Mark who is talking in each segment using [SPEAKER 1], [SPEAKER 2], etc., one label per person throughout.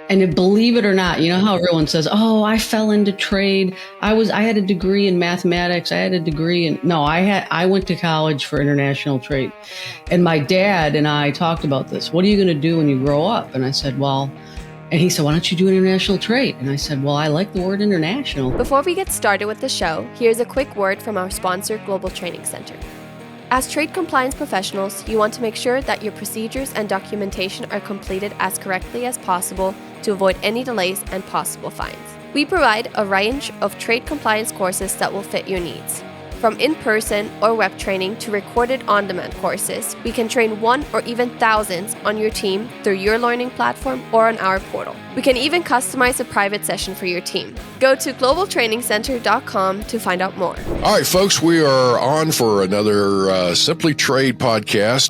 [SPEAKER 1] And believe it or not, you know how everyone says, "Oh, I fell into trade. I had a degree in mathematics. I had a degree in..." No, I went to college for international trade. And my dad and I talked about this. What are you going to do when you grow up? And I said, well, and he said, why don't you do international trade? And I said, well, I like the word international.
[SPEAKER 2] Before we get started with the show, here's a quick word from our sponsor, Global Training Center. As trade compliance professionals, you want to make sure that your procedures and documentation are completed as correctly as possible to avoid any delays and possible fines. We provide a range of trade compliance courses that will fit your needs. From in-person or web training to recorded on-demand courses, we can train one or even thousands on your team through your learning platform or on our portal. We can even customize a private session for your team. Go to globaltrainingcenter.com to find out more.
[SPEAKER 3] All right, folks, we are on for another SimplyTrade podcast.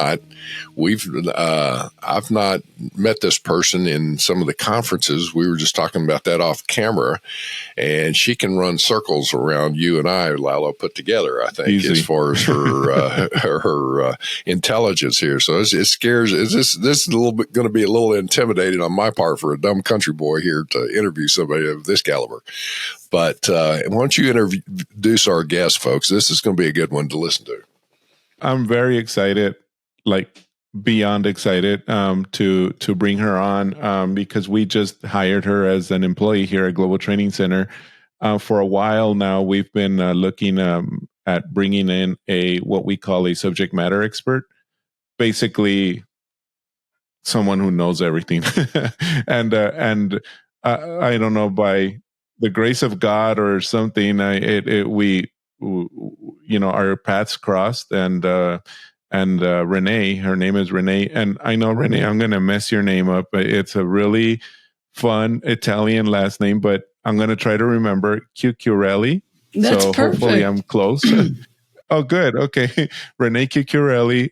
[SPEAKER 3] I've not met this person in some of the conferences. We were just talking about that off camera, and she can run circles around you and I, Lalo, put together, I think, easy, as far as her her intelligence here. So it scares. This is a little bit going to be a little intimidating on my part for a dumb country boy here to interview somebody of this caliber. But why don't you introduce our guest, folks? This is going to be a good one to listen to.
[SPEAKER 4] I'm very excited, like beyond excited, to bring her on because we just hired her as an employee here at Global Training Center. For a while now, we've been looking at bringing in what we call a subject matter expert, basically someone who knows everything. and I don't know, by the grace of God or something, we our paths crossed, and Renee, her name is Renee, and I know, Renee, I'm going to mess your name up. It's a really fun Italian last name, but I'm going to try to remember. Chiuchiarelli.
[SPEAKER 1] That's
[SPEAKER 4] so
[SPEAKER 1] perfect.
[SPEAKER 4] Hopefully I'm close. Oh, good. Okay. Renee Chiuchiarelli.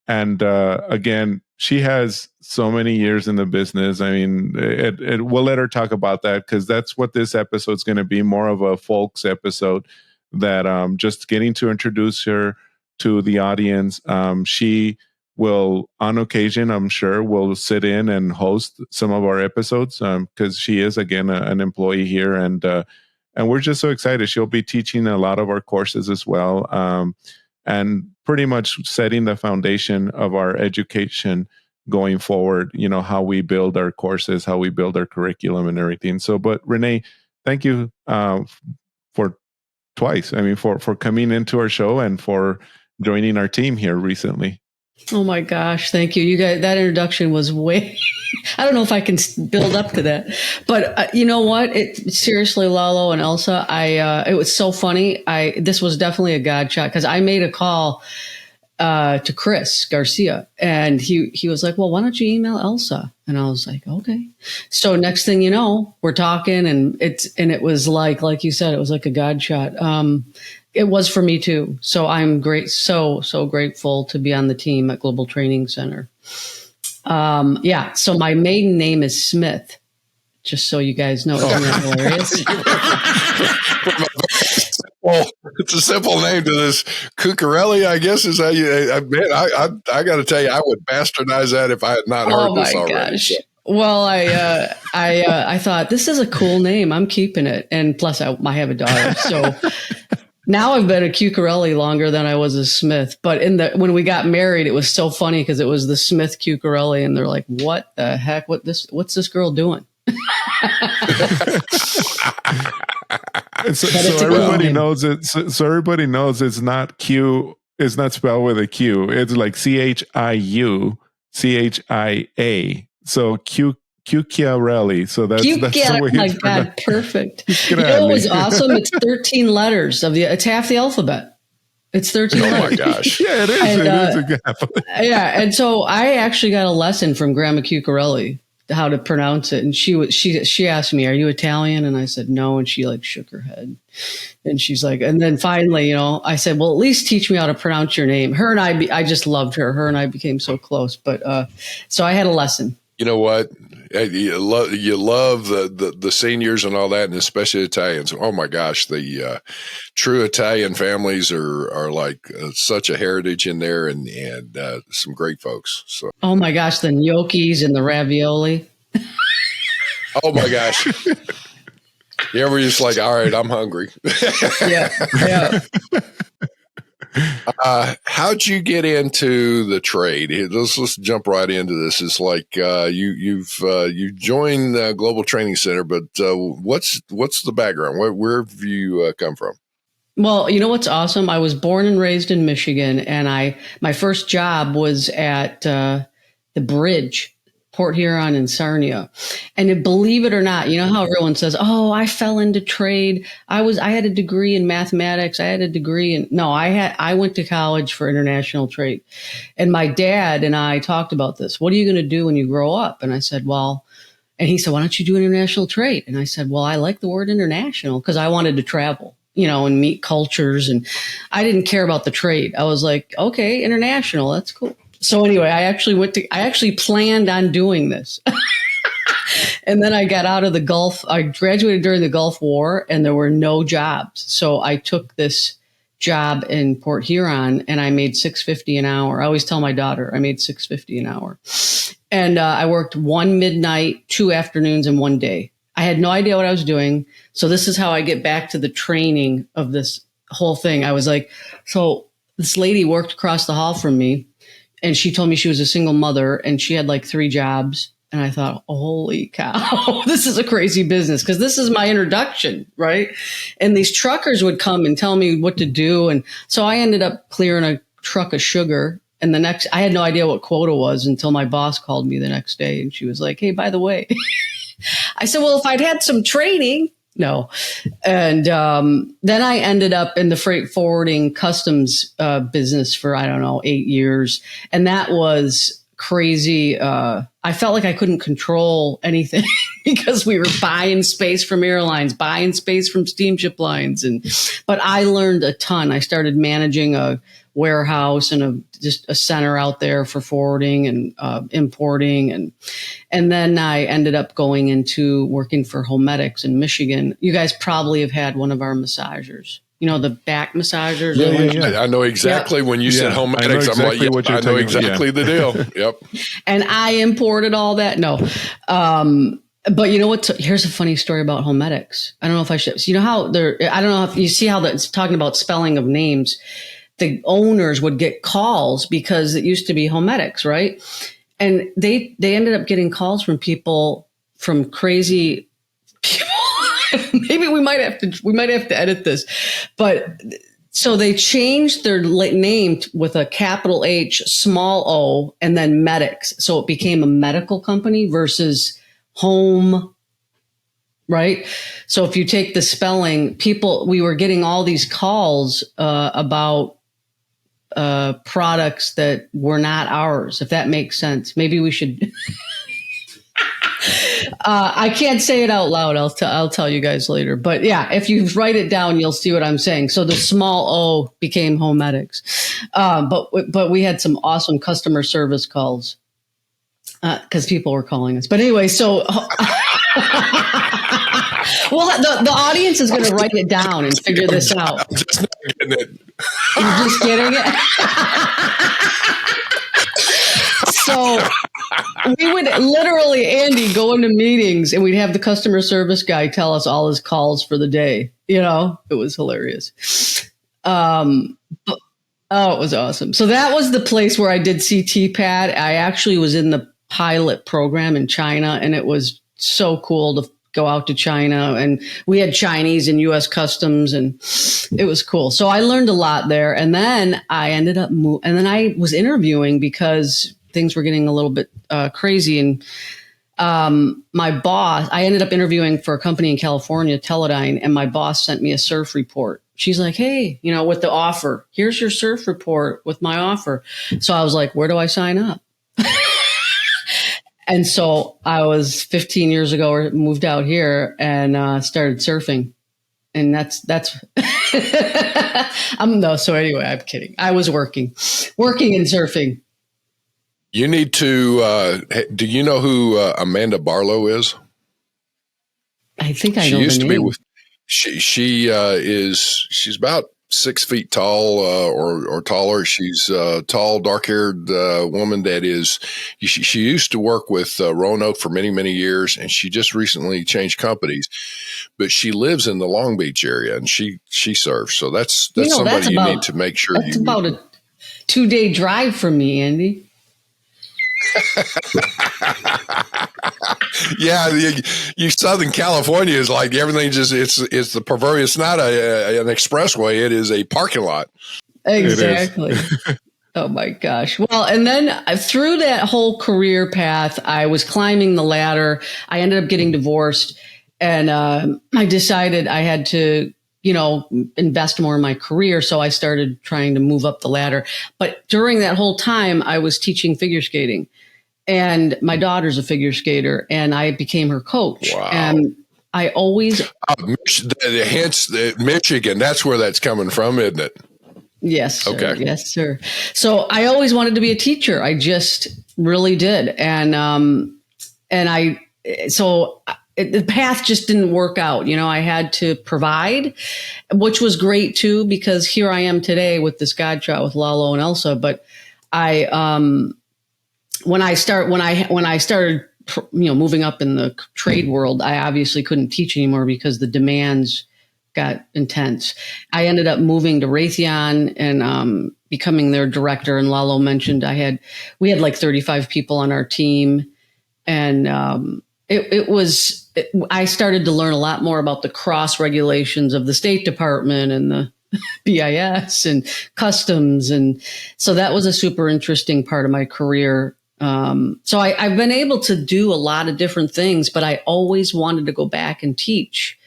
[SPEAKER 4] And again, she has so many years in the business. I mean, we'll let her talk about that, because that's what this episode's going to be, more of a folks episode, that just getting to introduce her to the audience. She will, on occasion, I'm sure, will sit in and host some of our episodes, because she is, again, an employee here, and we're just so excited. She'll be teaching a lot of our courses as well, and pretty much setting the foundation of our education going forward, how we build our courses, how we build our curriculum and everything. So, but Renee, thank you for twice. I mean, for coming into our show and for joining our team here recently.
[SPEAKER 1] Oh my gosh. Thank you. You guys, that introduction was way, I don't know if I can build up to that, but you know what? Seriously, Lalo and Elsa, it was so funny. This was definitely a God shot, because I made a call to Chris Garcia, and he was like, well, why don't you email Elsa? And I was like, okay. So next thing you know, we're talking, and it was like you said, it was like a God shot. It was for me too. So I'm so grateful to be on the team at Global Training Center. Yeah. So my maiden name is Smith, just so you guys know. Isn't that hilarious?
[SPEAKER 3] Well, it's a simple name to this. Cuccarelli, I guess, is how you. I got to tell you, I would bastardize that if I had not heard this already. Oh my gosh!
[SPEAKER 1] Well, I thought, this is a cool name. I'm keeping it, and plus, I have a daughter, so now I've been a Cuccarelli longer than I was a Smith. But when we got married, it was so funny, because it was the Smith Cuccarelli, and they're like, "What the heck? What's this girl doing?"
[SPEAKER 4] So everybody knows it. So everybody knows it's not Q. It's not spelled with a Q. It's like Chiuchia. So Chiuchiarelli. So that's the way it's pronounced.
[SPEAKER 1] Oh my God, perfect. You know what was awesome? It's 13 letters it's half the alphabet. It's 13 letters.
[SPEAKER 3] Oh my gosh.
[SPEAKER 4] Yeah, it is.
[SPEAKER 1] And,
[SPEAKER 4] it is a gap.
[SPEAKER 1] Yeah. And so I actually got a lesson from Grandma Cuccarelli, how to pronounce it. And she asked me, are you Italian? And I said, no. And she shook her head, and she's like, and then finally, I said, well, at least teach me how to pronounce your name. Her and I just loved her. Her and I became so close. But, so I had a lesson.
[SPEAKER 3] You know what? You love the seniors and all that, and especially Italians. Oh my gosh, the true Italian families are like such a heritage in there, and some great folks. So,
[SPEAKER 1] oh my gosh, the gnocchis and the ravioli.
[SPEAKER 3] Oh my gosh. Yeah, we're just like, all right, I'm hungry.
[SPEAKER 1] Yeah.
[SPEAKER 3] How'd you get into the trade? Let's jump right into this. It's like you joined the Global Training Center, but what's the background? Where have you come from?
[SPEAKER 1] Well, you know what's awesome? I was born and raised in Michigan, and my first job was at the bridge, Port Huron and Sarnia. And believe it or not, you know how everyone says, "Oh, I fell into trade. I had a degree in mathematics. I had a degree in." No, I went to college for international trade. And my dad and I talked about this. What are you going to do when you grow up? And I said, well, and he said, why don't you do international trade? And I said, well, I like the word international because I wanted to travel, and meet cultures. And I didn't care about the trade. I was like, okay, international, that's cool. So anyway, I actually planned on doing this. And then I got out of the Gulf. I graduated during the Gulf War and there were no jobs. So I took this job in Port Huron and I made $6.50 an hour. I always tell my daughter I made $6.50 an hour. And I worked one midnight, 2 afternoons, and 1 day. I had no idea what I was doing. So this is how I get back to the training of this whole thing. I was like, so this lady worked across the hall from me. And she told me she was a single mother and she had like 3 jobs. And I thought, holy cow, this is a crazy business because this is my introduction, right? And these truckers would come and tell me what to do. And so I ended up clearing a truck of sugar. And I had no idea what quota was until my boss called me the next day. And she was like, hey, by the way, I said, well, if I'd had some training. No. And then I ended up in the freight forwarding customs business for, 8 years. And that was crazy. I felt like I couldn't control anything because we were buying space from airlines, buying space from steamship lines. But I learned a ton. I started managing a warehouse and just a center out there for forwarding and importing. And then I ended up going into working for HoMedics in Michigan. You guys probably have had one of our massagers. The back massagers.
[SPEAKER 3] Yeah. I know exactly when you said HoMedics.
[SPEAKER 4] Exactly
[SPEAKER 3] I'm like, I know exactly the deal. Yep.
[SPEAKER 1] And I imported all that. No. But you know what? Here's a funny story about HoMedics. I don't know if I should. So you know how I don't know if you see how that's talking about spelling of names. The owners would get calls because it used to be HoMedics, right? And they ended up getting calls from people, from crazy people. Maybe we might have to edit this, but so they changed their name with a capital H, small o, and then Medics. So it became a medical company versus home. Right. So if you take the spelling, we were getting all these calls about products that were not ours, if that makes sense. Maybe we should. I can't say it out loud. I'll tell you guys later. But yeah, if you write it down, you'll see what I'm saying. So the small o became HoMedics. But we had some awesome customer service calls because people were calling us. But anyway, so. Well, the audience is going to write it down and figure this out.
[SPEAKER 3] I'm just not getting it.
[SPEAKER 1] You're just getting it? So we would literally, Andy, go into meetings and we'd have the customer service guy tell us all his calls for the day. It was hilarious. It was awesome. So that was the place where I did CT-PAD. I actually was in the pilot program in China, and it was so cool to go out to China, and we had Chinese and U.S. customs, and it was cool. So I learned a lot there. And then I ended up and then I was interviewing because things were getting a little bit crazy. And my boss, I ended up interviewing for a company in California, Teledyne, and my boss sent me a surf report. She's like, hey, with the offer, here's your surf report with my offer. So I was like, where do I sign up? And so I was 15 years ago, moved out here and started surfing. And that's so anyway, I'm kidding. I was working and surfing.
[SPEAKER 3] You need to, do you know who Amanda Barlow is?
[SPEAKER 1] I think I know.
[SPEAKER 3] She used to be with, she's about 6 feet tall or taller. She's a tall, dark-haired woman that is. She used to work with Roanoke for many, many years, and she just recently changed companies. But she lives in the Long Beach area, and she serves. So that's somebody you need to make sure
[SPEAKER 1] that's about a 2-day drive from me, Andy.
[SPEAKER 3] Yeah, you Southern California is like everything. Just it's the proverbial. It's not an expressway. It is a parking lot.
[SPEAKER 1] Exactly. Oh my gosh. Well, and then through that whole career path, I was climbing the ladder. I ended up getting divorced, and I decided I had to, invest more in my career. So I started trying to move up the ladder. But during that whole time, I was teaching figure skating. And my daughter's a figure skater, and I became her coach.
[SPEAKER 3] Wow.
[SPEAKER 1] And I always...
[SPEAKER 3] hence Michigan, that's where that's coming from, isn't it?
[SPEAKER 1] Yes, sir.
[SPEAKER 3] Okay.
[SPEAKER 1] Yes, sir. So I always wanted to be a teacher. I just really did. And the path just didn't work out. I had to provide, which was great too, because here I am today with this godchild with Lalo and Elsa. But when I started, moving up in the trade world, I obviously couldn't teach anymore because the demands got intense. I ended up moving to Raytheon and becoming their director. And Lalo mentioned we had like 35 people on our team, and I started to learn a lot more about the cross regulations of the State Department and the BIS and customs, and so that was a super interesting part of my career. So I've been able to do a lot of different things, but I always wanted to go back and teach.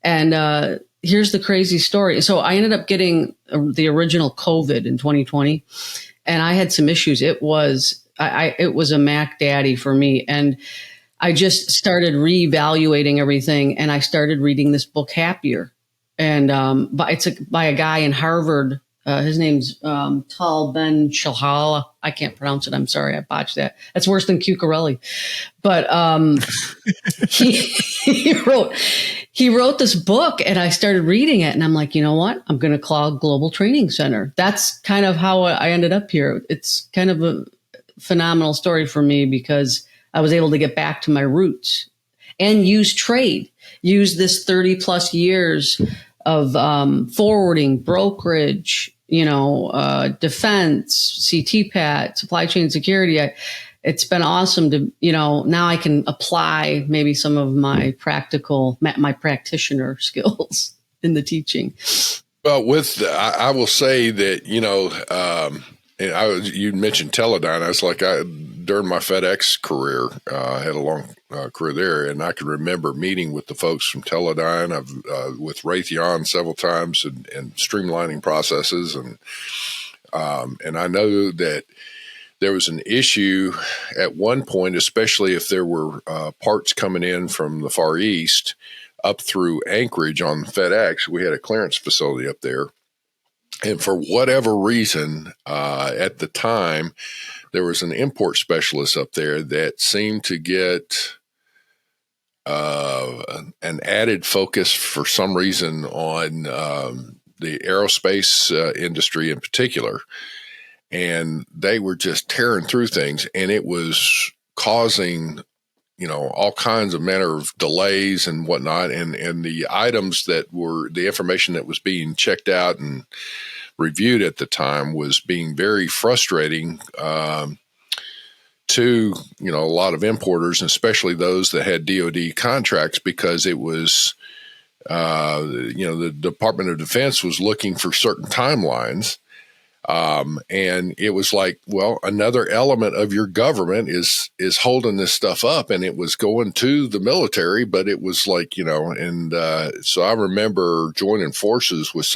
[SPEAKER 1] And here's the crazy story. So I ended up getting the original COVID in 2020, and I had some issues. It was a Mac Daddy for me. And I just started reevaluating everything, and I started reading this book, Happier. And it's by a guy in Harvard. His name's Tal Ben Shahal. I can't pronounce it. I'm sorry, I botched that. That's worse than Chiuchiarelli. But he wrote this book, and I started reading it, and I'm like, you know what? I'm going to call Global Training Center. That's kind of how I ended up here. It's kind of a phenomenal story for me because I was able to get back to my roots and use this 30 plus years of forwarding, brokerage, defense, CTPAT, supply chain security. It's been awesome to, now I can apply maybe some of my practitioner skills in the teaching.
[SPEAKER 3] Well, I will say that, you mentioned Teledyne. I was like, during my FedEx career, I had a long career there, and I can remember meeting with the folks from Teledyne, with Raytheon several times, and streamlining processes, and I know that there was an issue at one point, especially if there were parts coming in from the Far East up through Anchorage on FedEx. We had a clearance facility up there, and for whatever reason, at the time, there was an import specialist up there that seemed to get an added focus for some reason on the aerospace industry in particular. And they were just tearing through things, and it was causing, all kinds of manner of delays and whatnot. And the items that were the information that was being checked out and reviewed at the time was being very frustrating to a lot of importers, and especially those that had DoD contracts, because it was the Department of Defense was looking for certain timelines, and it was like, well, another element of your government is holding this stuff up, and it was going to the military, but it was like, so I remember joining forces with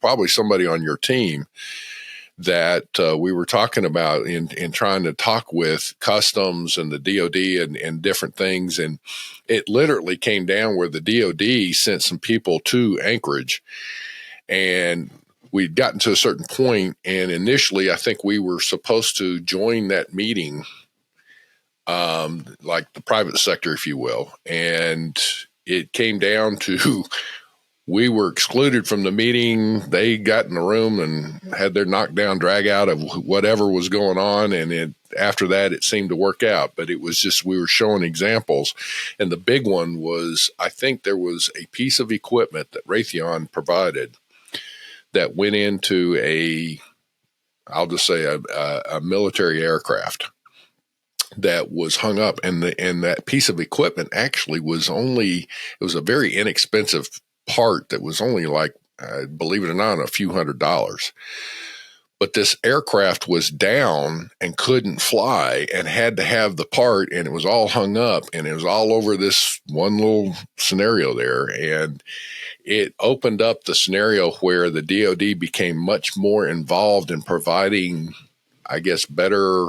[SPEAKER 3] probably somebody on your team that we were talking about in trying to talk with customs and the DoD and different things. And it literally came down where the DoD sent some people to Anchorage, and we'd gotten to a certain point, and initially I think we were supposed to join that meeting, like the private sector, if you will. And it came down to we were excluded from the meeting. They got in the room and had their knockdown drag out of whatever was going on. And after that, it seemed to work out. But it was just, we were showing examples. And the big one was, I think there was a piece of equipment that Raytheon provided that went into I'll just say a military aircraft that was hung up. And that piece of equipment actually was it was a very inexpensive part that was only like, believe it or not, a few $100s. But this aircraft was down and couldn't fly and had to have the part, and it was all hung up, and it was all over this one little scenario there. And it opened up the scenario where the DoD became much more involved in providing, I guess, better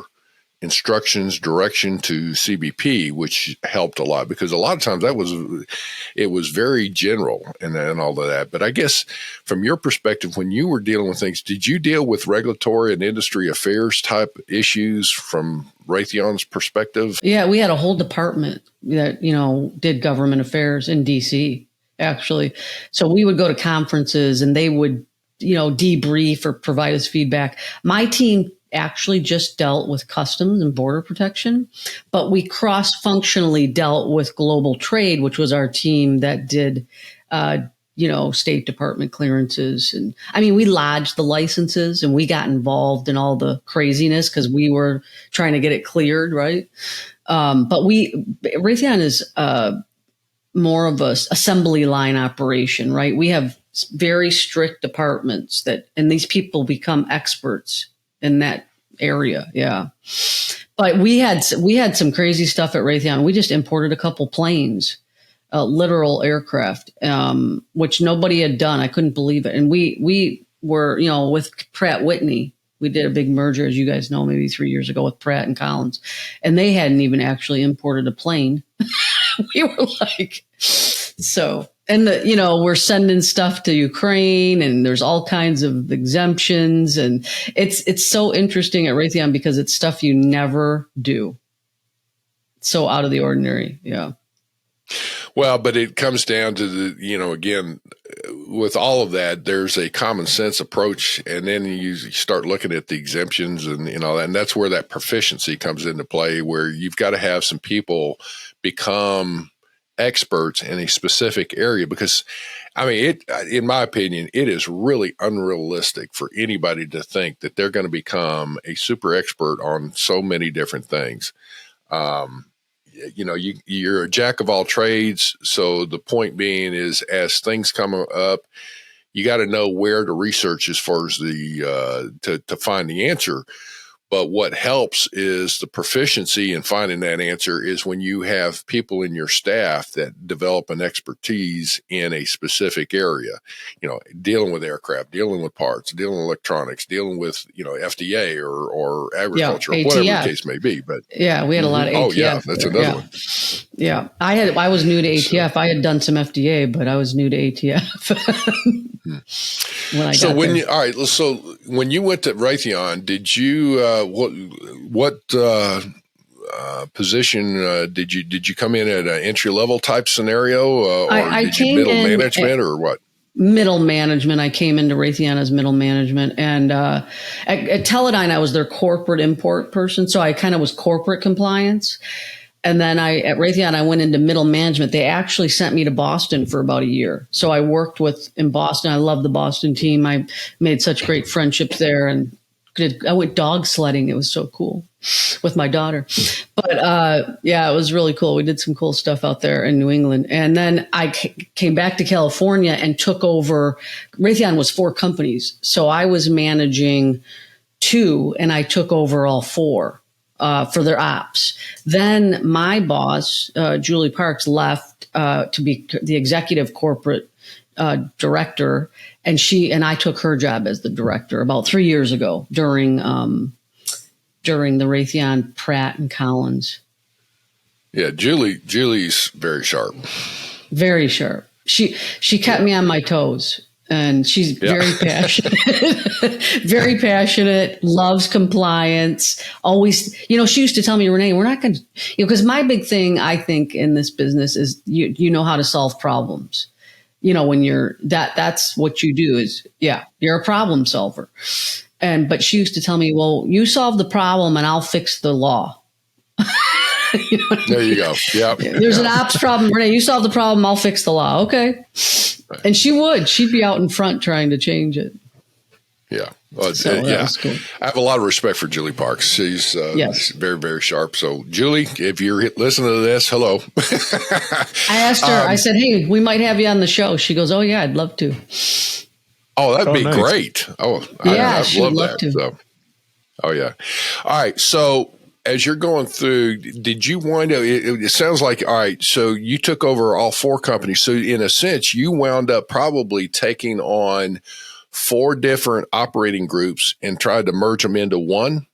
[SPEAKER 3] instructions, direction to CBP, which helped a lot, because a lot of times it was very general and all of that. But I guess from your perspective, when you were dealing with things, did you deal with regulatory and industry affairs type issues from Raytheon's perspective?
[SPEAKER 1] Yeah, we had a whole department that, did government affairs in DC, actually. So we would go to conferences and they would, debrief or provide us feedback. My team actually just dealt with customs and border protection, but we cross-functionally dealt with global trade, which was our team that did, State Department clearances. And we lodged the licenses and we got involved in all the craziness because we were trying to get it cleared, right? But Raytheon is more of a assembly line operation, right? We have very strict departments and these people become experts in that area. Yeah. But we had some crazy stuff at Raytheon. We just imported a couple planes, literal aircraft, which nobody had done. I couldn't believe it. And we were, with Pratt Whitney, we did a big merger, as you guys know, maybe 3 years ago with Pratt and Collins, and they hadn't even actually imported a plane. We were like, so. And we're sending stuff to Ukraine, and there's all kinds of exemptions, and it's so interesting at Raytheon because it's stuff you never do. It's so out of the ordinary, yeah.
[SPEAKER 3] Well, but it comes down to again, with all of that, there's a common sense approach, and then you start looking at the exemptions and and that's where that proficiency comes into play, where you've got to have some people become experts in a specific area, because in my opinion, it is really unrealistic for anybody to think that they're going to become a super expert on so many different things. You're a jack of all trades. So the point being is, as things come up, you got to know where to research as far as to find the answer. But what helps is the proficiency in finding that answer is when you have people in your staff that develop an expertise in a specific area, dealing with aircraft, dealing with parts, dealing with electronics, dealing with, FDA or agriculture, or whatever the case may be. But
[SPEAKER 1] yeah, we had a lot of ATF. Oh yeah,
[SPEAKER 3] that's another one.
[SPEAKER 1] Yeah. I was new to ATF. I had done some FDA, but I was new to ATF.
[SPEAKER 3] When you went to Raytheon, did you what position did you come in at an entry level type scenario, or did you middle management or what?
[SPEAKER 1] Middle management. I came into Raytheon as middle management, and at Teledyne I was their corporate import person, so I kind of was corporate compliance. And then at Raytheon, I went into middle management. They actually sent me to Boston for about a year. So I worked in Boston. I love the Boston team. I made such great friendships there, and I went dog sledding. It was so cool with my daughter. But it was really cool. We did some cool stuff out there in New England. And then I came back to California and took over. Raytheon was 4 companies. So I was managing 2, and I took over all 4. For their ops. Then my boss, Julie Parks, left to be the executive corporate director, and I took her job as the director about 3 years ago during the Raytheon, Pratt and Collins.
[SPEAKER 3] Yeah, Julie's very sharp.
[SPEAKER 1] Very sharp. She kept me on my toes. And she's very passionate, very passionate, loves compliance. Always, she used to tell me, Renee, we're not going to, because my big thing, I think, in this business is you know how to solve problems. when that's what you do is, you're a problem solver. But she used to tell me, well, you solve the problem and I'll fix the law.
[SPEAKER 3] There you go. Yeah.
[SPEAKER 1] There's an ops problem. Renee, you solve the problem. I'll fix the law. Okay. And she'd be out in front trying to change it.
[SPEAKER 3] Yeah.
[SPEAKER 1] That was cool.
[SPEAKER 3] I have a lot of respect for Julie Parks. She's very, very sharp. So, Julie, if you're listening to this, hello.
[SPEAKER 1] I asked her, I said, hey, we might have you on the show. She goes, oh, yeah, I'd love to.
[SPEAKER 3] Oh, that'd be
[SPEAKER 1] nice.
[SPEAKER 3] Great. Oh,
[SPEAKER 1] yeah,
[SPEAKER 3] I'd love that. To. So, oh, yeah. All right. So, as you're going through, did you wind up, it sounds like, all right, so you took over all 4 companies. So, in a sense, you wound up probably taking on 4 different operating groups and tried to merge them into one?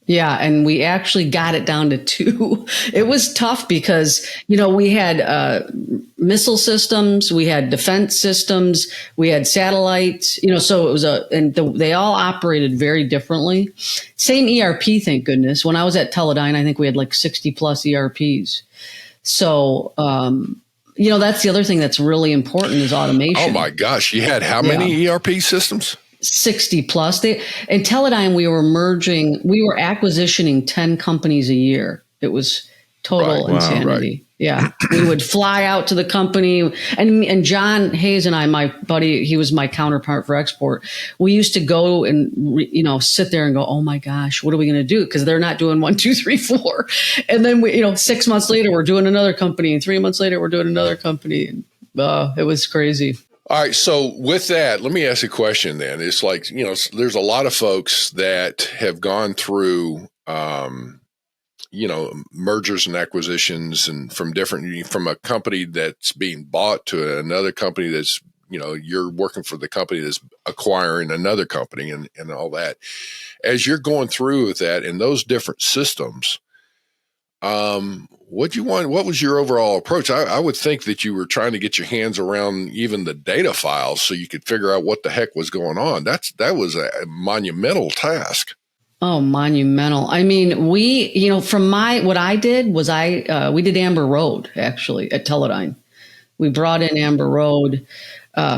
[SPEAKER 1] Yeah, and we actually got it down to 2. It was tough because, we had missile systems, we had defense systems, we had satellites, so it was they all operated very differently. Same ERP, thank goodness. When I was at Teledyne, I think we had like 60 plus ERPs. So, that's the other thing that's really important is automation.
[SPEAKER 3] Oh my gosh. You had how many ERP systems?
[SPEAKER 1] 60 plus. In Teledyne, we were acquisitioning 10 companies a year. It was total insanity. Right. Yeah. We would fly out to the company and John Hayes and I, my buddy, he was my counterpart for export. We used to go and, sit there and go, oh my gosh, what are we going to do? Because they're not doing 1, 2, 3, 4. And then we, 6 months later, we're doing another company. And 3 months later, we're doing another company. And it was crazy.
[SPEAKER 3] All right. So with that, let me ask a question then. It's like, there's a lot of folks that have gone through, mergers and acquisitions and from a company that's being bought to another company that's, you're working for the company that's acquiring another company and all that. As you're going through with that and those different systems, what was your overall approach? I would think that you were trying to get your hands around even the data files so you could figure out what the heck was going on. That was a monumental task.
[SPEAKER 1] Oh, monumental. I mean, what I did was we did Amber Road actually at Teledyne. We brought in Amber Road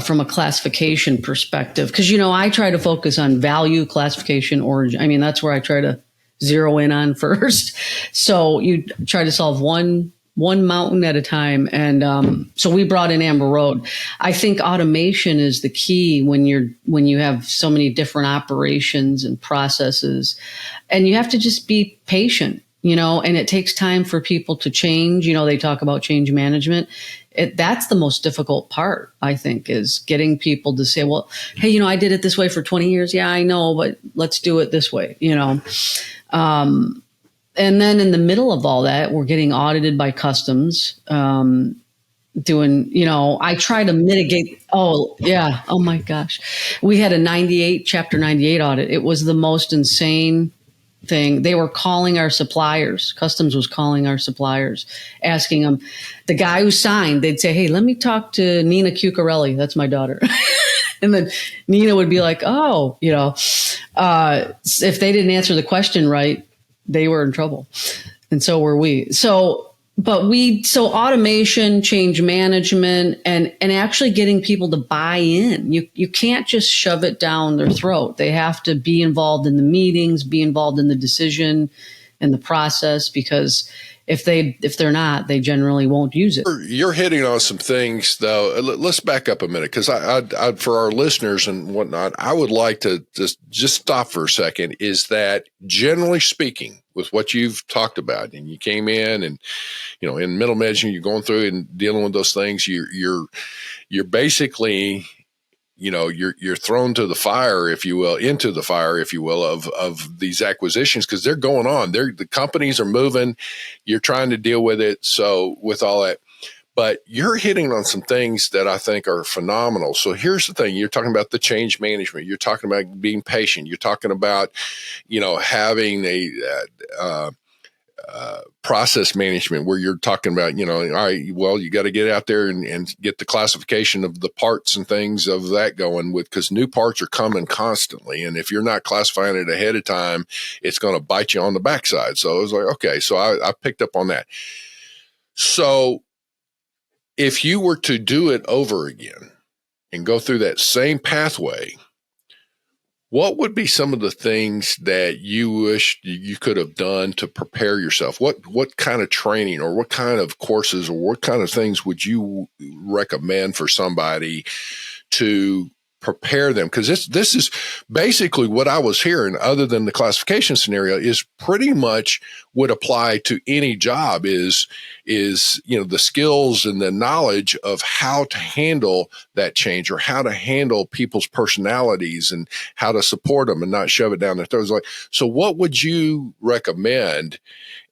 [SPEAKER 1] from a classification perspective. Cause I try to focus on value, classification, origin. I mean, that's where I try to zero in on first. So you try to solve one mountain at a time. And so we brought in Amber Road. I think automation is the key when you have so many different operations and processes, and you have to just be patient, and it takes time for people to change. They talk about change management. That's the most difficult part, I think, is getting people to say, well, hey, I did it this way for 20 years. Yeah, I know, but let's do it this way, and then in the middle of all that, we're getting audited by customs, I try to mitigate. Oh, yeah. Oh my gosh. We had a Chapter 98 audit. It was the most insane thing. They were calling our suppliers. Customs was calling our suppliers, asking them, the guy who signed, they'd say, hey, let me talk to Renee Chiuchiarelli. That's my daughter. And then Nina would be like, oh, if they didn't answer the question right, they were in trouble. And so were we. So automation, change management, and actually getting people to buy in. You can't just shove it down their throat. They have to be involved in the meetings, be involved in the decision and the process, because if they're not, they generally won't use it.
[SPEAKER 3] You're hitting on some things, though. Let's back up a minute, because I for our listeners and whatnot, I would like to just stop for a second. Is that generally speaking, with what you've talked about, and you came in and in middle management, you're going through and dealing with those things. You're basically you're thrown to the fire, if you will, into the fire, if you will, of these acquisitions, because they're going on. The companies are moving. You're trying to deal with it. So with all that, but you're hitting on some things that I think are phenomenal. So here's the thing. You're talking about the change management. You're talking about being patient. You're talking about, having a process management, where you're talking about, all right, well, you got to get out there and get the classification of the parts and things of that going with, because new parts are coming constantly. And if you're not classifying it ahead of time, it's going to bite you on the backside. So I was like, okay, so I picked up on that. So if you were to do it over again and go through that same pathway, what would be some of the things that you wish you could have done to prepare yourself? What kind of training or what kind of courses or what kind of things would you recommend for somebody to prepare them? Because this is basically what I was hearing, other than the classification scenario, is pretty much would apply to any job is the skills and the knowledge of how to handle that change or how to handle people's personalities and how to support them and not shove it down their throats. So what would you recommend?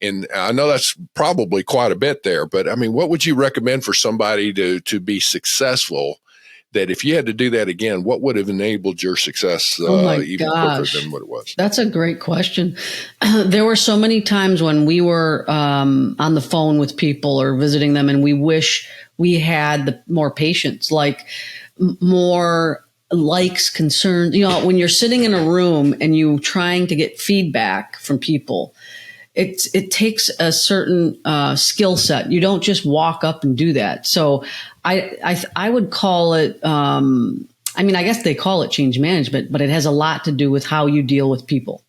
[SPEAKER 3] And I know that's probably quite a bit there, but I mean, what would you recommend for somebody to be successful? That if you had to do that again, what would have enabled your success even quicker than what it was?
[SPEAKER 1] That's a great question. There were so many times when we were on the phone with people or visiting them, and we wish we had more patience, like more likes, concerns. When you're sitting in a room and you're trying to get feedback from people, it takes a certain skill set. You don't just walk up and do that. So I would call it, I guess they call it change management, but it has a lot to do with how you deal with people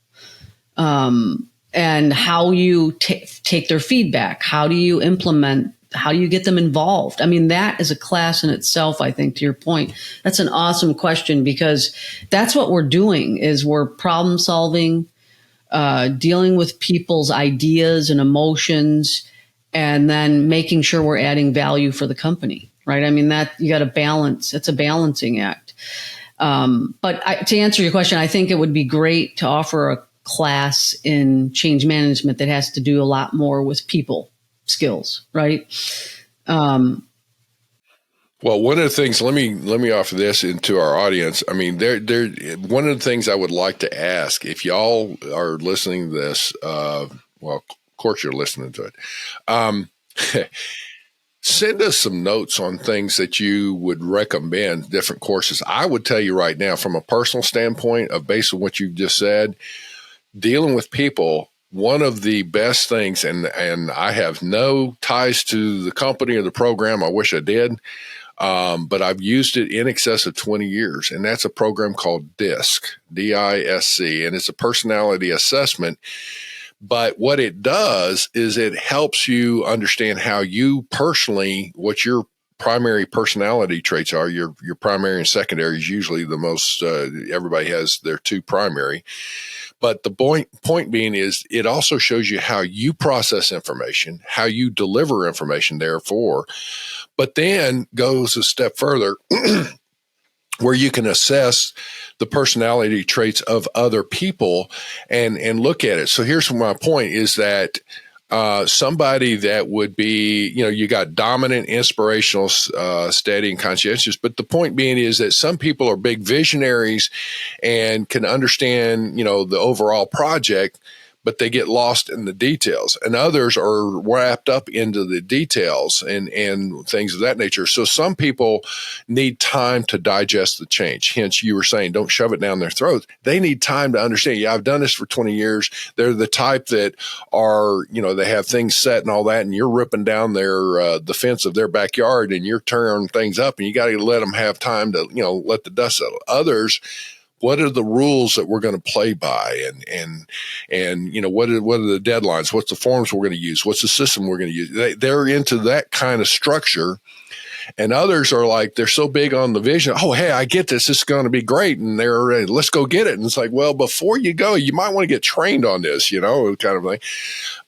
[SPEAKER 1] and how you take their feedback. How do you implement? How do you get them involved? I mean, that is a class in itself, I think, to your point. That's an awesome question, because that's what we're doing is we're problem solving, dealing with people's ideas and emotions, and then making sure we're adding value for the company, right? I mean, that you got to balance. It's a balancing act. But to answer your question, I think it would be great to offer a class in change management that has to do a lot more with people skills, right?
[SPEAKER 3] Well, one of the things, let me offer this into our audience. I mean, one of the things I would like to ask, if y'all are listening to this, well, of course you're listening to it. Send us some notes on things that you would recommend, different courses. I would tell you right now, from a personal standpoint, based on what you've just said, dealing with people, one of the best things, and I have no ties to the company or the program. I wish I did. But I've used it in excess of 20 years, and that's a program called DISC, D-I-S-C, and it's a personality assessment. But what it does is it helps you understand how you personally, what your primary personality traits are. Your primary and secondary is usually the most, everybody has their two primary. But the point being is it also shows you how you process information, how you deliver information, therefore, but then goes a step further where you can assess the personality traits of other people and look at it. So here's my point is that somebody that would be, you got dominant, inspirational, steady, and conscientious. But the point being is that some people are big visionaries and can understand, the overall project, but they get lost in the details. And others are wrapped up into the details and things of that nature. So some people need time to digest the change. Hence, you were saying, don't shove it down their throats. They need time to understand. Yeah, I've done this for 20 years. They're the type that are, they have things set and all that, and you're ripping down the fence of their backyard and you're tearing things up, and you got to let them have time to, let the dust settle. Others, what are the rules that we're going to play by, and what are the deadlines? What's the forms we're going to use? What's the system we're going to use? They're into that kind of structure, and others are like, they're so big on the vision. Oh, hey, I get this. This is going to be great, and they're ready. Let's go get it. And it's like, well, before you go, you might want to get trained on this, kind of thing.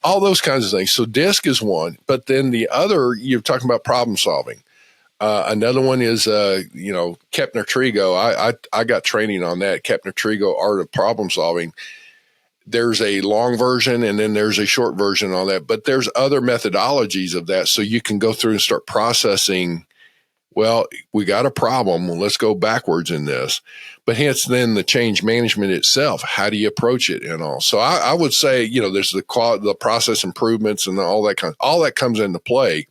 [SPEAKER 3] All those kinds of things. So DISC is one, but then the other, you're talking about problem solving. Another one is, Kepner-Trigo. I got training on that. Kepner-Trigo, Art of Problem Solving. There's a long version and then there's a short version on that, but there's other methodologies of that. So you can go through and start processing. Well, we got a problem. Well, let's go backwards in this. But hence then the change management itself. How do you approach it and all? So I would say, there's the process improvements and all that comes into play.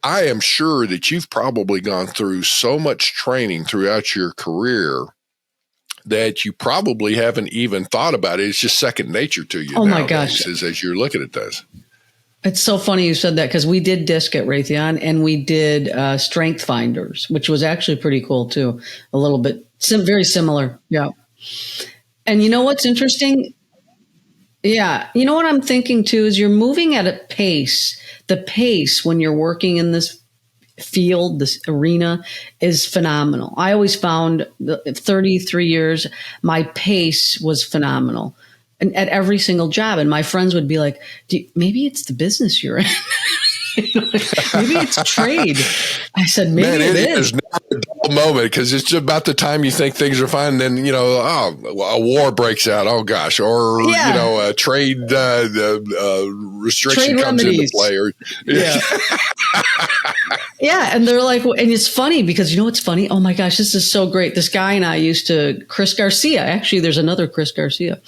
[SPEAKER 3] I am sure that you've probably gone through so much training throughout your career that you probably haven't even thought about it. It's just second nature to you.
[SPEAKER 1] Oh my gosh.
[SPEAKER 3] As you're looking at this.
[SPEAKER 1] It's so funny you said that because we did disc at Raytheon and we did strength finders, which was actually pretty cool too. A little bit very similar. Yeah. And you know what's interesting? Yeah. You know what I'm thinking too is you're moving at a pace. The pace when you're working in this field, this arena is phenomenal. I always found 33 years, my pace was phenomenal. And at every single job. And my friends would be like, maybe it's the business you're in. Maybe it's trade. I said, maybe it is.
[SPEAKER 3] There's never a dull moment because it's just about the time you think things are fine. And then, a war breaks out. Oh, gosh. Or, a trade restriction
[SPEAKER 1] trade
[SPEAKER 3] comes
[SPEAKER 1] remedies.
[SPEAKER 3] into play.
[SPEAKER 1] Yeah. Yeah. And they're like, and it's funny because you know what's funny? Oh, my gosh, this is so great. This guy and I used to, Chris Garcia. Actually, there's another Chris Garcia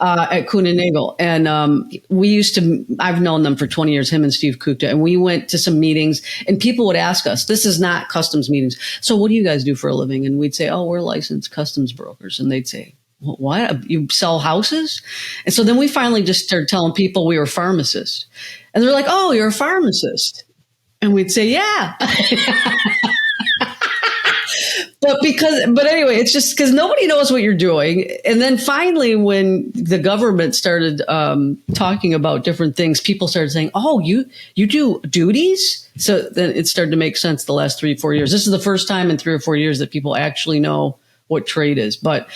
[SPEAKER 1] at Kuhn and Nagel. And I've known them for 20 years, him and Steve Kukta. And we went to some meetings and people would ask us, this is not customs meetings. So what do you guys do for a living? And we'd say, oh, we're licensed customs brokers. And they'd say, what? You sell houses? And so then we finally just started telling people we were pharmacists. And they're like, oh, you're a pharmacist. And we'd say, yeah. But anyway, it's just because nobody knows what you're doing. And then finally, when the government started talking about different things, people started saying, oh, you do duties? So then it started to make sense the last 3-4 years. This is the first time in 3 or 4 years that people actually know what trade is. But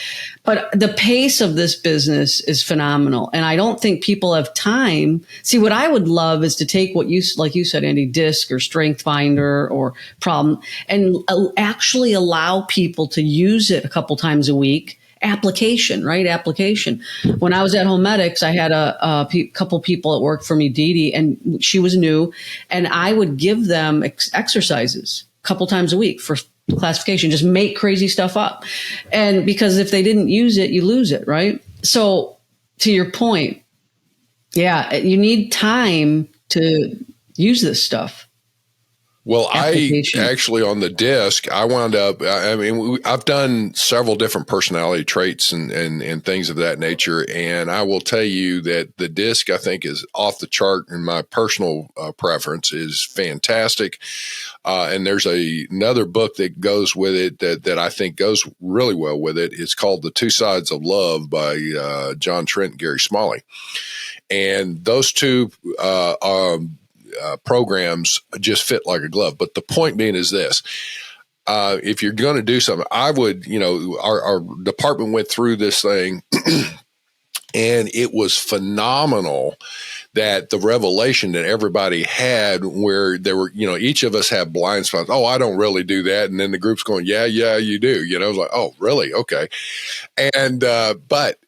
[SPEAKER 1] the pace of this business is phenomenal. And I don't think people have time. See, what I would love is to take what like you said, Andy, DISC or Strength Finder or Problem, and actually allow people to use it a couple times a week. Application. When I was at HoMedics, I had a couple people that worked for me, Dee Dee, and she was new. And I would give them exercises a couple times a week for classification, just make crazy stuff up. And because if they didn't use it, you lose it, right? So to your point, yeah, you need time to use this stuff.
[SPEAKER 3] Well, I actually on the DISC, I wound up, I've done several different personality traits and things of that nature. And I will tell you that the DISC, I think, is off the chart, and my personal preference is fantastic. And there's another book that goes with it that I think goes really well with it. It's called The Two Sides of Love by John Trent and Gary Smalley. And those two programs just fit like a glove. But the point being is this. If you're going to do something, I would, our department went through this thing and it was phenomenal that the revelation that everybody had where there were, each of us had blind spots. Oh, I don't really do that. And then the group's going, yeah, you do. I was like, oh, really? Okay. And, but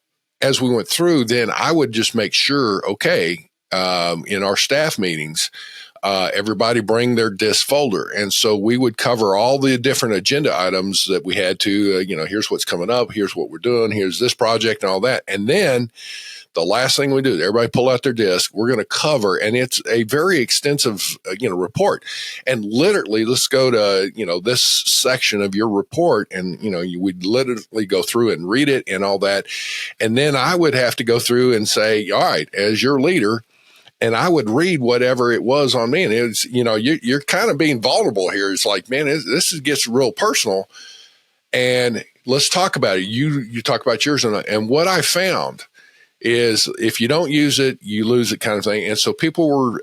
[SPEAKER 3] as we went through, then I would just make sure, okay, in our staff meetings, everybody bring their DISC folder. And so we would cover all the different agenda items that we had to, here's what's coming up, here's what we're doing, here's this project and all that. And then the last thing we do, everybody pull out their DISC, we're going to cover, and it's a very extensive, report. And literally, let's go to, this section of your report, and, you would literally go through and read it and all that. And then I would have to go through and say, all right, as your leader, and I would read whatever it was on me. And it's, you're kind of being vulnerable here. It's like, man, this gets real personal. And let's talk about it. You talk about yours. And what I found is if you don't use it, you lose it kind of thing. And so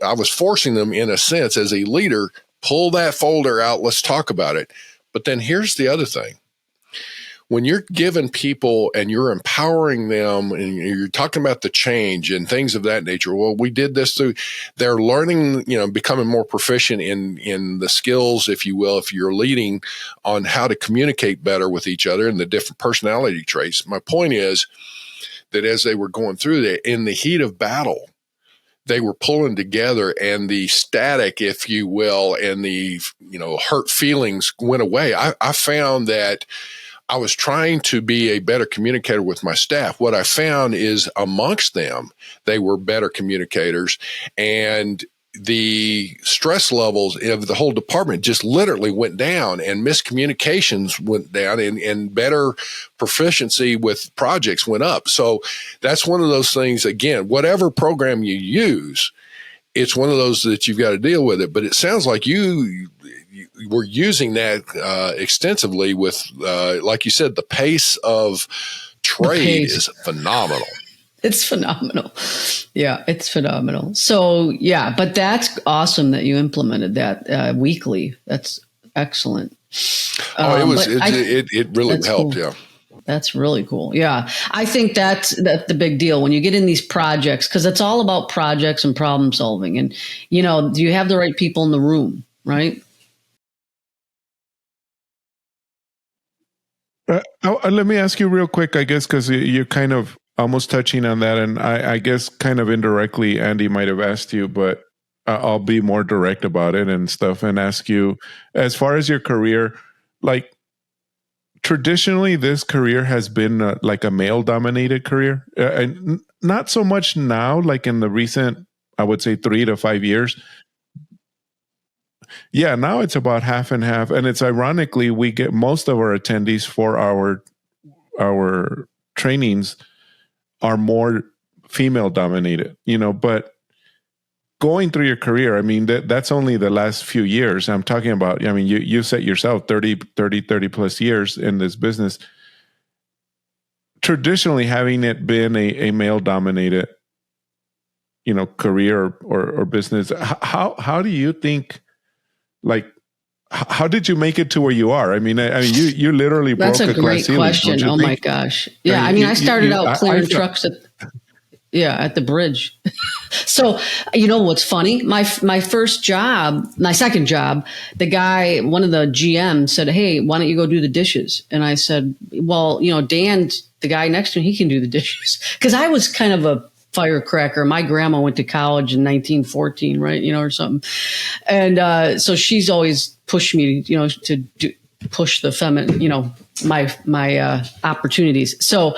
[SPEAKER 3] I was forcing them in a sense as a leader, pull that folder out. Let's talk about it. But then here's the other thing. When you're giving people and you're empowering them and you're talking about the change and things of that nature, well, we did this through, they're learning, becoming more proficient in the skills, if you will, if you're leading on how to communicate better with each other and the different personality traits. My point is that as they were going through that, in the heat of battle, they were pulling together and the static, if you will, and the, hurt feelings went away. I found that I was trying to be a better communicator with my staff. What I found is amongst them, they were better communicators, and the stress levels of the whole department just literally went down, and miscommunications went down, and better proficiency with projects went up. So that's one of those things, again, whatever program you use, it's one of those that you've got to deal with it. But it sounds like you were using that extensively with, like you said, the pace of trade is phenomenal.
[SPEAKER 1] It's phenomenal. Yeah, it's phenomenal. So, yeah, but that's awesome that you implemented that weekly. That's excellent.
[SPEAKER 3] It really helped. Cool. Yeah.
[SPEAKER 1] That's really cool. Yeah. I think that's the big deal when you get in these projects, because it's all about projects and problem solving. And, do you have the right people in the room, right?
[SPEAKER 4] Let me ask you real quick, I guess, because you're kind of almost touching on that. And I guess kind of indirectly, Andy might have asked you, but I'll be more direct about it and stuff and ask you, as far as your career, like traditionally this career has been like a male dominated career. And not so much now, like in the recent, I would say 3 to 5 years. Yeah, now it's about half and half. And it's ironically, we get most of our attendees for our trainings are more female dominated, but going through your career, I mean, that's only the last few years. I'm talking about, I mean, you set yourself 30 plus years in this business. Traditionally, having it been a male dominated, career or business, how do you think, like, how did you make it to where you are? I mean, you literally broke a class ceiling.
[SPEAKER 1] That's a great question. Oh my gosh. Yeah. I mean, I started out clearing trucks at the bridge. So, what's funny? My first job, my second job, the guy, one of the GMs said, "Hey, why don't you go do the dishes?" And I said, "Well, Dan, the guy next to me, he can do the dishes." Because I was kind of a firecracker. My grandma went to college in 1914, right? Or something. And so she's always pushed me, to push the feminine, my opportunities. So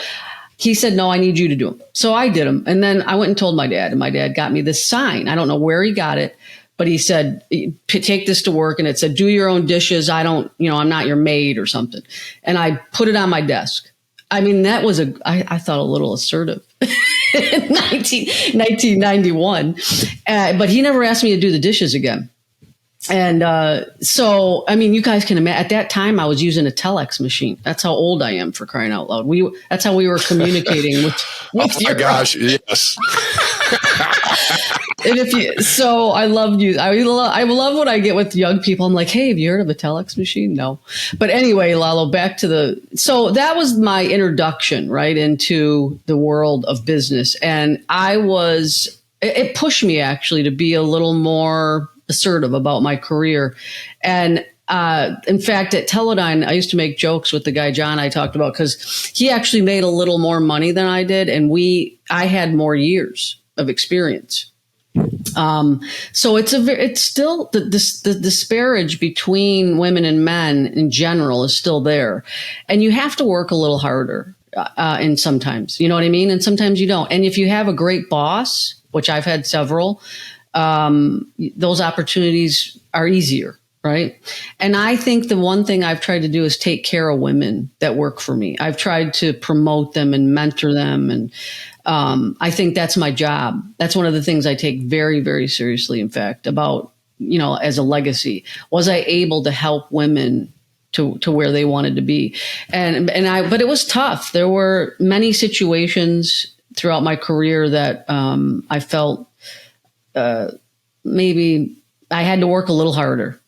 [SPEAKER 1] he said, "No, I need you to do them." So I did them. And then I went and told my dad, and my dad got me this sign. I don't know where he got it, but he said, "Take this to work." And it said, "Do your own dishes. I'm not your maid," or something. And I put it on my desk. I mean, that was I thought a little assertive in 1991. But he never asked me to do the dishes again. And so, I mean, you guys can imagine, at that time, I was using a telex machine. That's how old I am, for crying out loud. That's how we were communicating with
[SPEAKER 3] oh my gosh, yes.
[SPEAKER 1] And so I love you. I love what I get with young people. I'm like, "Hey, have you heard of a telex machine?" No. But anyway, Lalo, back to so that was my introduction, right, into the world of business. And it pushed me actually to be a little more assertive about my career. And in fact, at Teledyne, I used to make jokes with the guy, John, I talked about, because he actually made a little more money than I did. And I had more years of experience. So it's still the disparage between women and men in general is still there. And you have to work a little harder. And sometimes, you know what I mean? And sometimes you don't. And if you have a great boss, which I've had several, those opportunities are easier, right? And I think the one thing I've tried to do is take care of women that work for me. I've tried to promote them and mentor them. And I think that's my job. That's one of the things I take very, very seriously, in fact, about, as a legacy. Was I able to help women to where they wanted to be? But it was tough. There were many situations throughout my career that I felt maybe I had to work a little harder,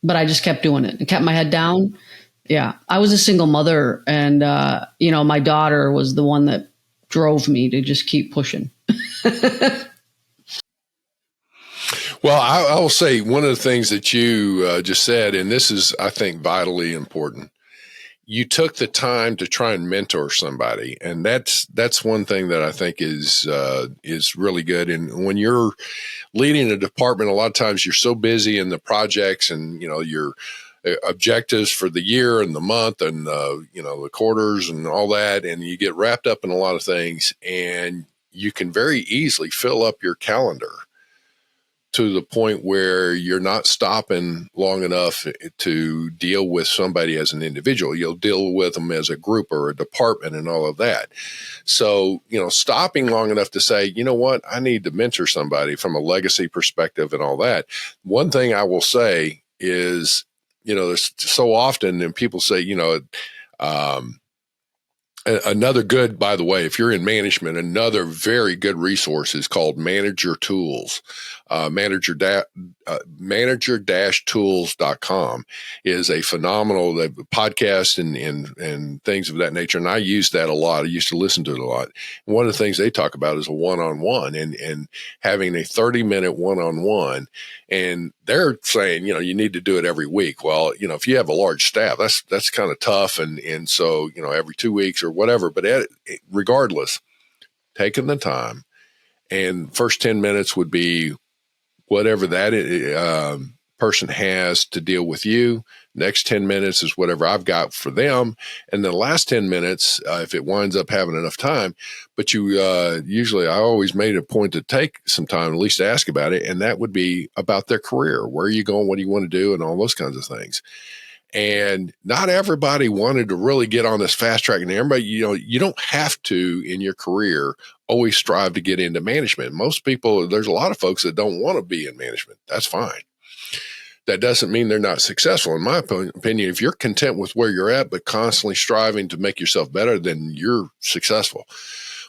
[SPEAKER 1] but I just kept doing it and kept my head down. Yeah. I was a single mother, and, my daughter was the one that drove me to just keep pushing.
[SPEAKER 3] Well, I will say one of the things that you just said, and this is, I think, vitally important. You took the time to try and mentor somebody, and that's one thing that I think is really good. And when you're leading a department, a lot of times you're so busy in the projects and your objectives for the year and the month and the quarters and all that, and you get wrapped up in a lot of things, and you can very easily fill up your calendar to the point where you're not stopping long enough to deal with somebody as an individual. You'll deal with them as a group or a department and all of that. So, stopping long enough to say, you know what, I need to mentor somebody from a legacy perspective and all that. One thing I will say is, there's so often, and people say, another good, by the way, if you're in management, another very good resource is called Manager Tools. Manager-tools.com is a phenomenal podcast and things of that nature. And I use that a lot. I used to listen to it a lot. And one of the things they talk about is a one-on-one and having a 30-minute one-on-one. And they're saying, you need to do it every week. Well, if you have a large staff, that's kind of tough. And so, every 2 weeks or whatever, but regardless, taking the time, and first 10 minutes would be whatever that person has to deal with you. Next 10 minutes is whatever I've got for them. And the last 10 minutes, if it winds up having enough time, but usually I always made a point to take some time, at least to ask about it. And that would be about their career. Where are you going? What do you want to do? And all those kinds of things. And not everybody wanted to really get on this fast track. And everybody, you don't have to, in your career, always strive to get into management. Most people, there's a lot of folks that don't want to be in management. That's fine. That doesn't mean they're not successful. In my opinion, if you're content with where you're at, but constantly striving to make yourself better, then you're successful.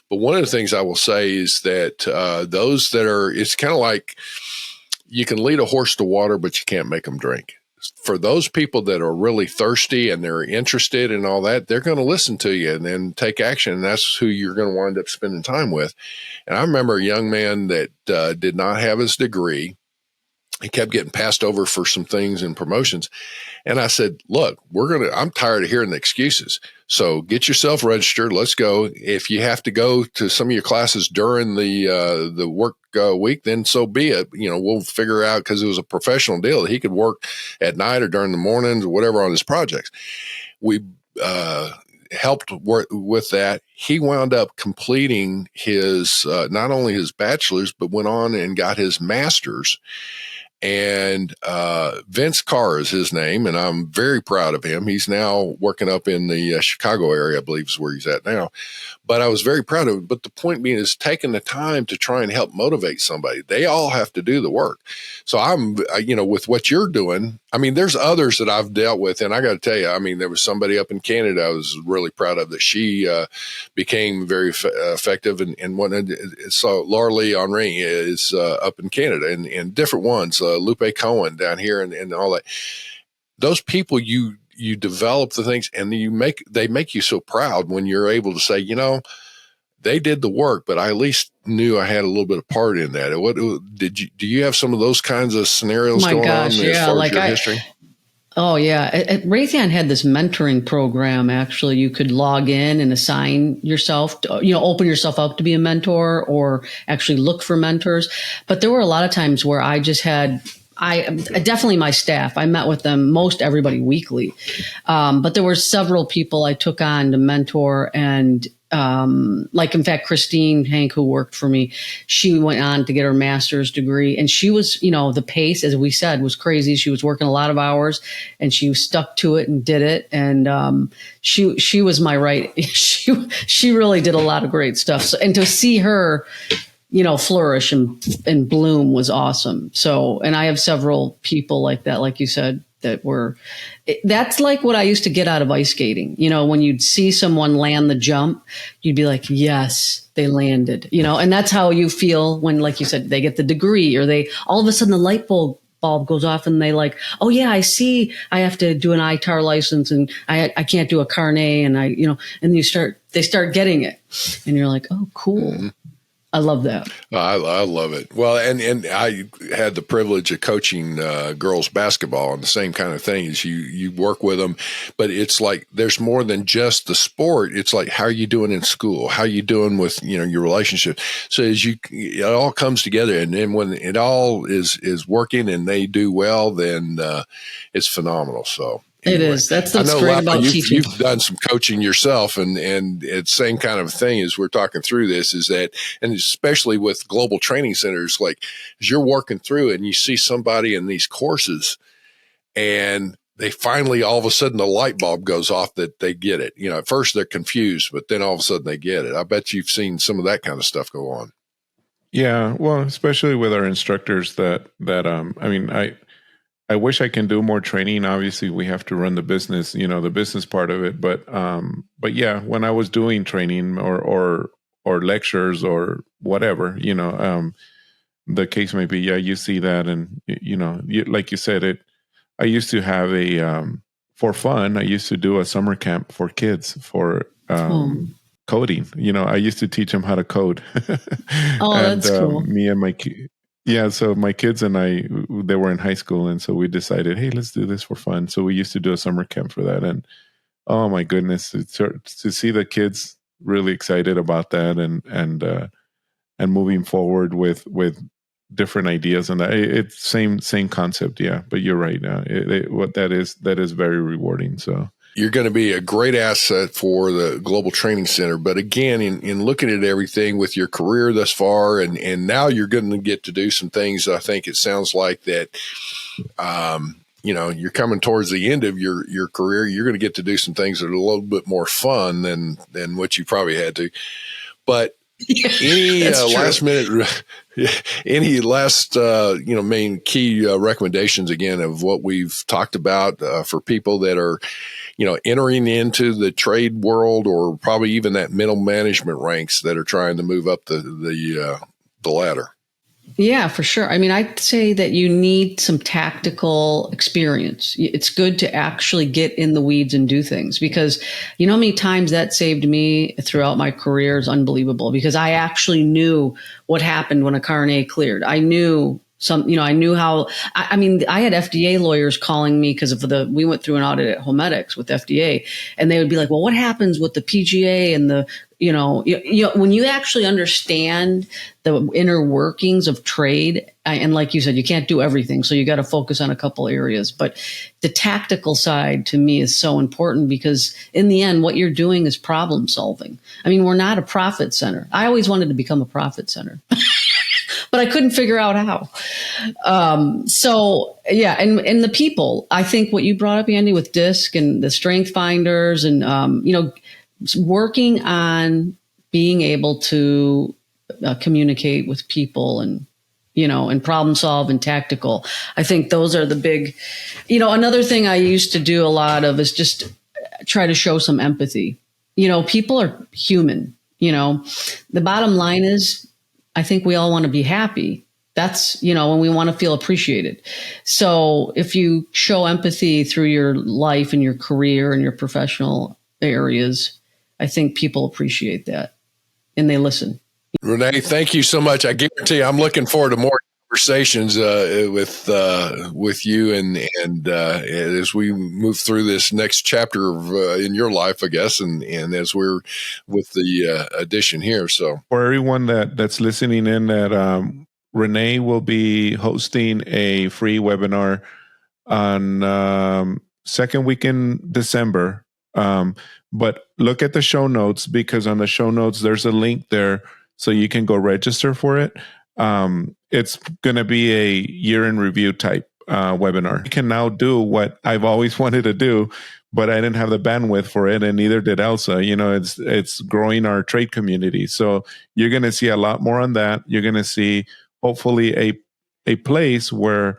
[SPEAKER 3] But one of the things I will say is that those that are, it's kind of like you can lead a horse to water, but you can't make them drink. For those people that are really thirsty and they're interested in all that, they're going to listen to you and then take action. And that's who you're going to wind up spending time with. And I remember a young man that did not have his degree. He kept getting passed over for some things and promotions. And I said, look, I'm tired of hearing the excuses. So get yourself registered. Let's go. If you have to go to some of your classes during the work week, then so be it. We'll figure out, because it was a professional deal, that he could work at night or during the mornings or whatever on his projects. We helped work with that. He wound up completing his, not only his bachelor's, but went on and got his master's. And Vince Carr is his name, and I'm very proud of him. He's now working up in the Chicago area, I believe is where he's at now. But I was very proud of him. But the point being is taking the time to try and help motivate somebody. They all have to do the work. So I'm, with what you're doing, there's others that I've dealt with. And I got to tell you, there was somebody up in Canada I was really proud of, that she became very effective. And so Laura Lee Henry is up in Canada, and different ones, Lupe Cohen down here and all that. Those people, you develop the things, and they make you so proud when you're able to say, they did the work, but I at least knew I had a little bit of part in that. Do you have some of those kinds of scenarios going on as far as your history?
[SPEAKER 1] Oh yeah. Raytheon had this mentoring program. Actually, you could log in and assign yourself, open yourself up to be a mentor, or actually look for mentors. But there were a lot of times where I just had, definitely my staff, I met with them, most everybody weekly. But there were several people I took on to mentor, and in fact, Christine Hank, who worked for me, she went on to get her master's degree, and she was, the pace, as we said, was crazy. She was working a lot of hours, and she stuck to it and did it. And, she was my right. She really did a lot of great stuff. So, and to see her, flourish and bloom was awesome. So, and I have several people like that, like you said, that's like what I used to get out of ice skating. When you'd see someone land the jump, you'd be like, yes, they landed, and that's how you feel when, like you said, they get the degree, or they, all of a sudden the light bulb goes off, and they like, oh yeah, I see, I have to do an ITAR license, and I can't do a carnet, and and they start getting it, and you're like, oh, cool. Mm-hmm. I love that.
[SPEAKER 3] I love it. Well, and I had the privilege of coaching girls basketball, and the same kind of thing is you work with them, but it's like there's more than just the sport. It's like, how are you doing in school? How are you doing with your relationship? So it all comes together, and then when it all is working and they do well, then it's phenomenal. So
[SPEAKER 1] It is. That's
[SPEAKER 3] I
[SPEAKER 1] what's
[SPEAKER 3] know,
[SPEAKER 1] great
[SPEAKER 3] Lyle,
[SPEAKER 1] about teaching.
[SPEAKER 3] you've done some coaching yourself, and it's same kind of thing as we're talking through this is that, and especially with global training centers, like as you're working through it and you see somebody in these courses and they finally, all of a sudden, the light bulb goes off that they get it. You know, at first they're confused, but then all of a sudden they get it. I bet you've seen some of that kind of stuff go on.
[SPEAKER 4] Yeah, well, especially with our instructors I mean, I wish I can do more training. Obviously, we have to run the business, the business part of it. But yeah, when I was doing training or lectures or whatever, the case may be, yeah, you see that, and like you said, I used to have for fun. I used to do a summer camp for kids for coding. I used to teach them how to code.
[SPEAKER 1] Oh,
[SPEAKER 4] and
[SPEAKER 1] that's cool.
[SPEAKER 4] me and so my kids and I, they were in high school, and so we decided, hey, let's do this for fun. So we used to do a summer camp for that, and oh my goodness, to see the kids really excited about that and moving forward with different ideas, and it's same concept, yeah. But you're right. What that is very rewarding. So
[SPEAKER 3] you're going to be a great asset for the Global Training Center. But again, in looking at everything with your career thus far, and now you're going to get to do some things. I think it sounds like that. You're coming towards the end of your career. You're going to get to do some things that are a little bit more fun than what you probably had to. But any last minute, any last main key recommendations again of what we've talked about for people that are entering into the trade world, or probably even that middle management ranks that are trying to move up the ladder?
[SPEAKER 1] Yeah, for sure. I mean, I'd say that you need some tactical experience. It's good to actually get in the weeds and do things, because you know how many times that saved me throughout my career is unbelievable, because I actually knew what happened when a carnet cleared. I knew I knew how, I mean, I had FDA lawyers calling me because we went through an audit at HoMedics with FDA, and they would be like, well, what happens with the PGA and the, when you actually understand the inner workings of trade, and like you said, you can't do everything. So you got to focus on a couple areas, but the tactical side to me is so important, because in the end, what you're doing is problem solving. I mean, we're not a profit center. I always wanted to become a profit center. But I couldn't figure out how. And the people, I think what you brought up, Andy, with DISC and the strength finders and, working on being able to communicate with people and problem solve and tactical. I think those are the big, another thing I used to do a lot of is just try to show some empathy. People are human, the bottom line is, I think we all want to be happy. That's, when we want to feel appreciated. So if you show empathy through your life and your career and your professional areas, I think people appreciate that and they listen.
[SPEAKER 3] Renee, thank you so much. I guarantee I'm looking forward to more conversations with you and as we move through this next chapter of, in your life, I guess, and as we're with the addition here. So
[SPEAKER 4] for everyone that's listening in, that Renee will be hosting a free webinar on second week in December. But look at the show notes, because on the show notes there's a link there so you can go register for it. It's going to be a year in review type webinar. You can now do what I've always wanted to do, but I didn't have the bandwidth for it, and neither did Elsa. It's growing our trade community. So you're going to see a lot more on that. You're going to see hopefully a place where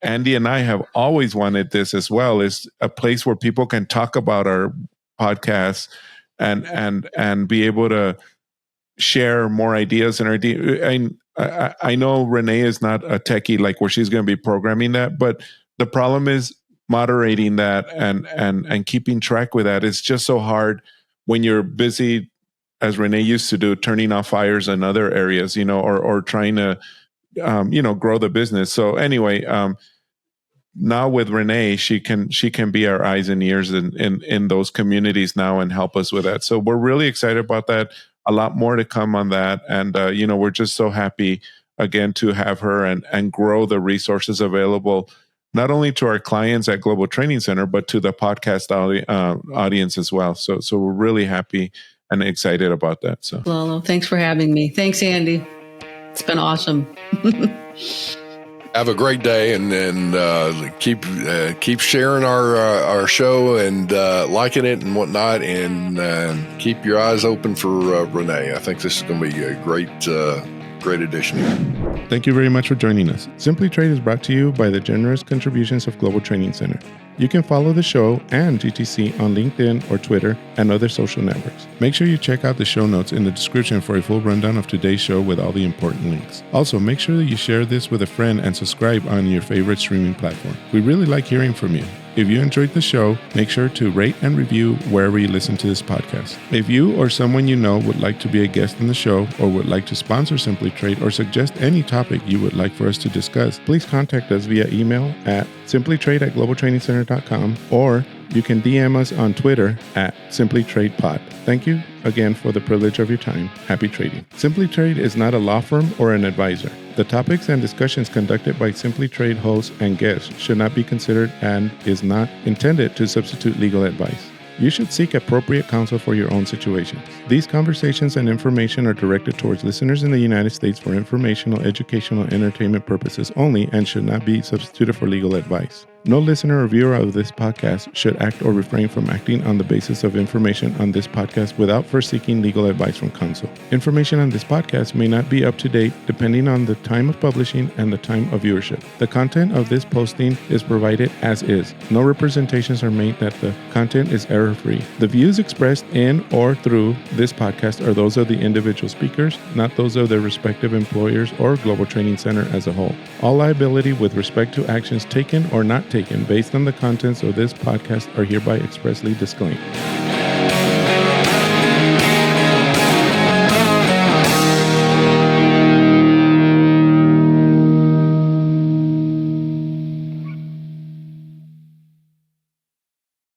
[SPEAKER 4] Andy and I have always wanted this as well, is a place where people can talk about our podcasts and be able to share more ideas and I know Renee is not a techie like where she's going to be programming that, but the problem is moderating that and keeping track with that. It's just so hard when you're busy, as Renee used to do, turning off fires in other areas, or trying to, grow the business. So anyway, now with Renee, she can be our eyes and ears in those communities now and help us with that. So we're really excited about that. A lot more to come on that. And, we're just so happy again to have her and grow the resources available not only to our clients at Global Training Center, but to the podcast audience as well. So we're really happy and excited about that. So,
[SPEAKER 1] Lalo, thanks for having me. Thanks, Andy. It's been awesome.
[SPEAKER 3] Have a great day, and keep sharing our show and liking it and whatnot, and keep your eyes open for Renee. I think this is going to be a great addition.
[SPEAKER 4] Thank you very much for joining us. SimplyTrade is brought to you by the generous contributions of Global Training Center. You can follow the show and GTC on LinkedIn or Twitter and other social networks. Make sure you check out the show notes in the description for a full rundown of today's show with all the important links. Also, make sure that you share this with a friend and subscribe on your favorite streaming platform. We really like hearing from you. If you enjoyed the show, make sure to rate and review wherever you listen to this podcast. If you or someone you know would like to be a guest on the show or would like to sponsor SimplyTrade or suggest any topic you would like for us to discuss, please contact us via email at simplytrade@globaltrainingcenter.com, or you can DM us on Twitter at SimplyTradePod. Thank you again for the privilege of your time. Happy trading. SimplyTrade is not a law firm or an advisor. The topics and discussions conducted by SimplyTrade hosts and guests should not be considered and is not intended to substitute legal advice. You should seek appropriate counsel for your own situation. These conversations and information are directed towards listeners in the United States for informational, educational, and entertainment purposes only and should not be substituted for legal advice. No listener or viewer of this podcast should act or refrain from acting on the basis of information on this podcast without first seeking legal advice from counsel. Information on this podcast may not be up to date depending on the time of publishing and the time of viewership. The content of this posting is provided as is. No representations are made that the content is error-free. The views expressed in or through this podcast are those of the individual speakers, not those of their respective employers or Global Training Center as a whole. All liability with respect to actions taken or not taken based on the contents of this podcast are hereby expressly disclaimed.